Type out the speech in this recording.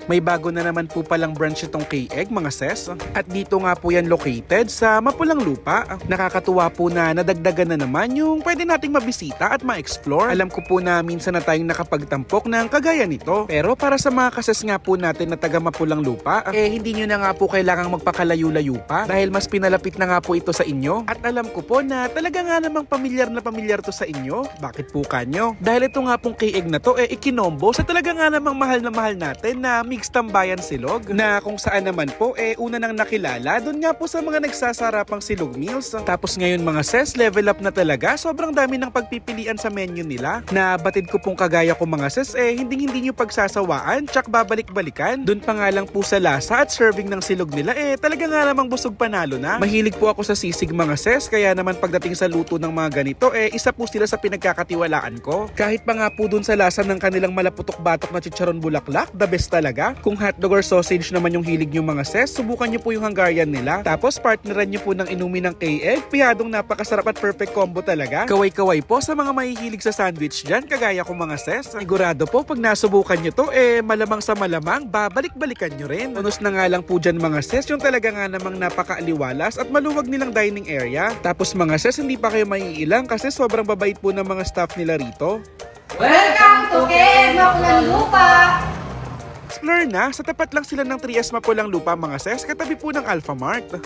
May bago na naman po palang branch itong K-Egg mga ses. At dito nga po yan located sa Mapulang Lupa. Nakakatuwa po na nadagdagan na naman yung pwede nating mabisita at ma-explore. Alam ko po na minsan na tayong nakapagtampok ng kagaya nito. Pero para sa mga kases nga po natin na taga Mapulang Lupa, hindi nyo na nga po kailangang magpakalayo-layo pa dahil mas pinalapit na nga po ito sa inyo. At alam ko po na talaga nga namang pamilyar na pamilyar to sa inyo. Bakit po kanyo? Dahil ito nga pong K-Egg na to ikinombo sa talaga nga namang mahal na mahal natin na mixed tambayan silog na kung saan naman po una nang nakilala doon nga po sa mga nagsasarapang silog meals. Tapos ngayon mga ses, level up na talaga. Sobrang dami ng pagpipilian sa menu nila na batid ko pong kagaya ko mga ses hindi nyo pagsasawaan tsak babalik-balikan. Doon pa nga lang po sa lasa at serving ng silog nila talaga nga namang busog panalo na. Mahilig po ako sa sisig mga ses kaya naman pagdating sa luto ng mga ganito isa po sila sa pinagkakatiwalaan ko. Kahit pa nga po doon sa lasa ng kanilang malaputok-batok na chicharon bulaklak, the best talaga. Kung hotdog or sausage naman yung hilig nyo mga ses, subukan nyo po yung Hungarian nila. Tapos partneran nyo po ng inumin ng K-Egg. Piyadong napakasarap at perfect combo talaga. Kaway-kaway po sa mga mahihilig sa sandwich dyan, kagaya ko mga ses. Sigurado po pag nasubukan nyo to, malamang sa malamang, babalik-balikan nyo rin. Unos na nga lang po dyan mga ses, yung talaga nga namang napakaaliwalas at maluwag nilang dining area. Tapos mga ses, hindi pa kayo maiilang kasi sobrang babait po ng mga staff nila rito. Welcome to K-Egg Mapulang Lupa! Explore na, sa tapat lang sila ng 3S Mapulang Lupa mga ses, katabi po ng Alpha Mart.